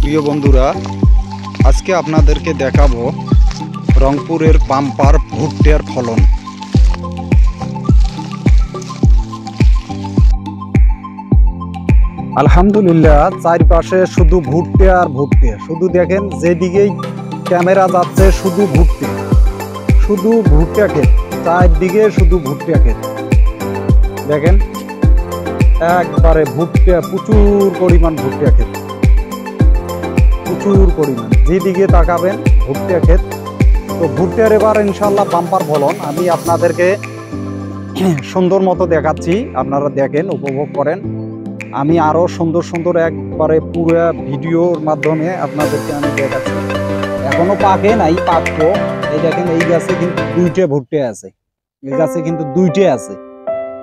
প্রিয় বন্ধুরা, আজকে আপনাদেরকে দেখাবো রংপুরের বাম্পার ভুট্টার ফলন। আলহামদুলিল্লাহ, চারপাশে শুধু ভুট্টা আর ভুট্টা। শুধু দেখেন, যেদিকেই ক্যামেরা যাচ্ছে শুধু ভুট্টা, শুধু ভুট্টা ক্ষেত। চারদিকে শুধু ভুট্টা ক্ষেত। দেখেন, একবারে ভুট্টা, প্রচুর পরিমাণ ভুট্টা ক্ষেত, প্রচুর পরিমাণ। যেদিকে তাকাবেন ভুট্টা ক্ষেত। তো ভুট্টার এবার ইনশাল্লাহ বাম্পার ফলন। আমি আপনাদেরকে সুন্দর মতো দেখাচ্ছি, আপনারা দেখেন, উপভোগ করেন। আমি আরো সুন্দর সুন্দর একবারে পুরো ভিডিওর মাধ্যমে আপনাদেরকে আমি দেখাচ্ছি। এখনো পাকে নাই, পাকবো। এই দেখেন, এই গাছে কিন্তু দুইটা ভুট্টা আছে, এই গাছে কিন্তু দুইটা আছে।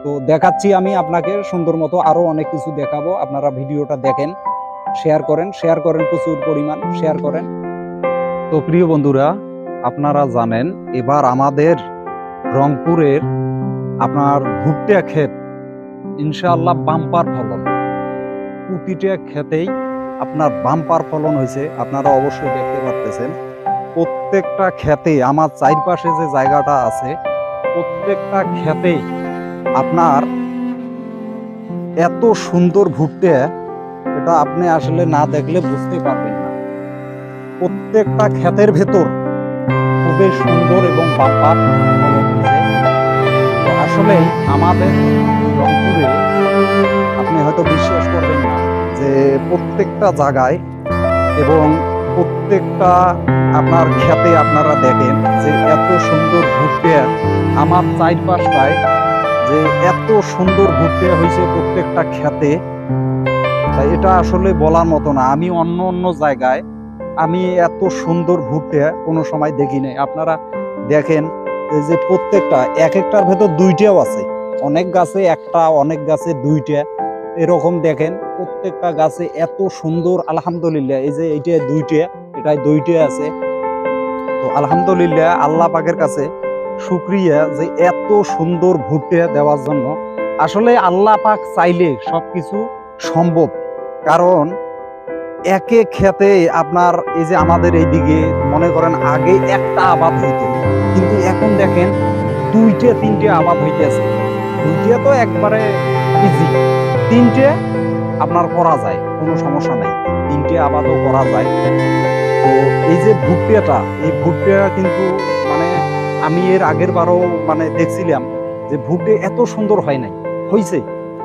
তো দেখাচ্ছি আমি আপনাকে সুন্দর মতো। আরো অনেক কিছু দেখাবো, আপনারা ভিডিওটা দেখেন, শেয়ার করেন, প্রচুর পরিমাণ শেয়ার করেন। তো প্রিয় বন্ধুরা, আপনারা জানেন এবার আমাদের রংপুরের আপনার ভুট্টা ক্ষেত ইনশাআল্লাহ বাম্পার ফলন। প্রতিটা ক্ষেতেই আপনার বাম্পার ফলন হয়েছে, আপনারা অবশ্যই দেখতে পাচ্ছেন। প্রত্যেকটা ক্ষেতে, আমার চারপাশে যে জায়গাটা আছে, প্রত্যেকটা ক্ষেতেই আপনার এত সুন্দর ভুট্টা, এটা আপনি আসলে না দেখলে বুঝতে পারবেন না। প্রত্যেকটা ক্ষেতের ভেতর খুবই সুন্দর এবং বাম্পার ফলন হয়েছে। তো আসলে আমাদের রংপুরে আপনি হয়তো বিশ্বাস করবেন না যে প্রত্যেকটা জায়গায় এবং প্রত্যেকটা আপনার ক্ষেতে আপনারা দেখেন যে এত সুন্দর ভুট্টা আমার চারপাশটায়, যে এত সুন্দর ভুট্টা হয়েছে প্রত্যেকটা ক্ষেতে। তাই এটা আসলে বলার মতো না। আমি অন্য অন্য জায়গায় আমি এত সুন্দর ভুট্টা কোনো সময় দেখি নাই। আপনারা দেখেন যে প্রত্যেকটা এক একটার ভেতর দুইটাও আছে, অনেক গাছে একটা, অনেক গাছে দুইটা, এরকম দেখেন প্রত্যেকটা গাছে এত সুন্দর। আলহামদুলিল্লাহ, এই যে এইটা দুইটা, এটাই দুইটা আছে। তো আলহামদুলিল্লাহ, আল্লাহ পাকের কাছে শুকরিয়া যে এত সুন্দর ভুট্টা দেওয়ার জন্য। আসলে আল্লাহ পাক চাইলে সবকিছু সম্ভব। কারণ একে খেতে আপনার এই যে আমাদের এইদিকে মনে করেন আগে একটা আবাদ হইতো, কিন্তু এখন দেখেন দুইটা তিনটে আবাদ হইতেছে। দুইটা তো একবারে ইজি, তিনটে আপনার করা যায়, কোনো সমস্যা নাই, তিনটে আবাদও করা যায়। তো এই যে ভুট্টাটা, এই ভুট্টা কিন্তু মানে আমি এর আগের বারও মানে দেখছিলাম যে ভুট্টা এত সুন্দর হয় নাই, হয়েছে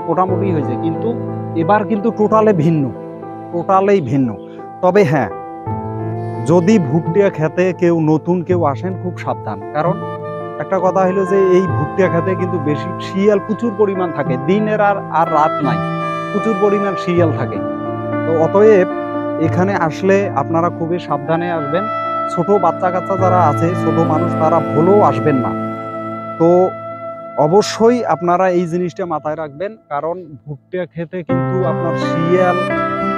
মোটামুটি হয়েছে, কিন্তু এবার কিন্তু টোটালে ভিন্ন, টোটালেই ভিন্ন। তবে হ্যাঁ, যদি ভুট্টা খেতে কেউ নতুন কেউ আসেন, খুব সাবধান। কারণ একটা কথা হলো যে এই ভুট্টা খেতে কিন্তু বেশি শিয়াল প্রচুর পরিমাণ থাকে, দিনের আর রাত নাই, প্রচুর পরিমাণ শিয়াল থাকে। তো অতএব এখানে আসলে আপনারা খুবই সাবধানে আসবেন। ছোট বাচ্চা কাচ্চা যারা আছে, ছোট মানুষ, তারা ভুলেও আসবেন না। তো অবশ্যই আপনারা এই জিনিসটা মাথায় রাখবেন। কারণ ভুট্টা খেতে কিন্তু আপনার শিয়াল,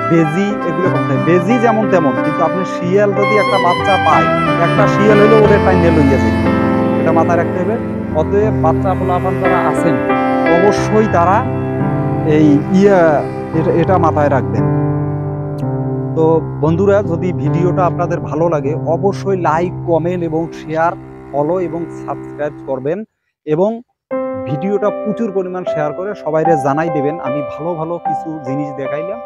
বেজি, এগুলো করতে হয়। বেজি যেমন তেমন, কিন্তু আপনি শিয়াল যদি একটা বাচ্চা পায়, একটা শিয়াল হলে ওদের টাইনে লইয়া যায়, এটা মাথায় রাখতে হবে। অতএব বাচ্চা পোলাপান যারা আছেন, অবশ্যই তারা এই এটা মাথায় রাখবেন। তো বন্ধুরা, যদি ভিডিওটা আপনাদের ভালো লাগে, অবশ্যই লাইক, কমেন্ট এবং শেয়ার, ফলো এবং সাবস্ক্রাইব করবেন। এবং ভিডিওটা প্রচুর পরিমাণ শেয়ার করে সবাইরে জানাই দেবেন। আমি ভালো ভালো কিছু জিনিস দেখাইলাম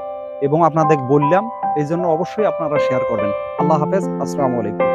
এবং আপনাদের বললাম, এই জন্য অবশ্যই আপনারা শেয়ার করবেন। আল্লাহ হাফেজ, আসসালামু আলাইকুম।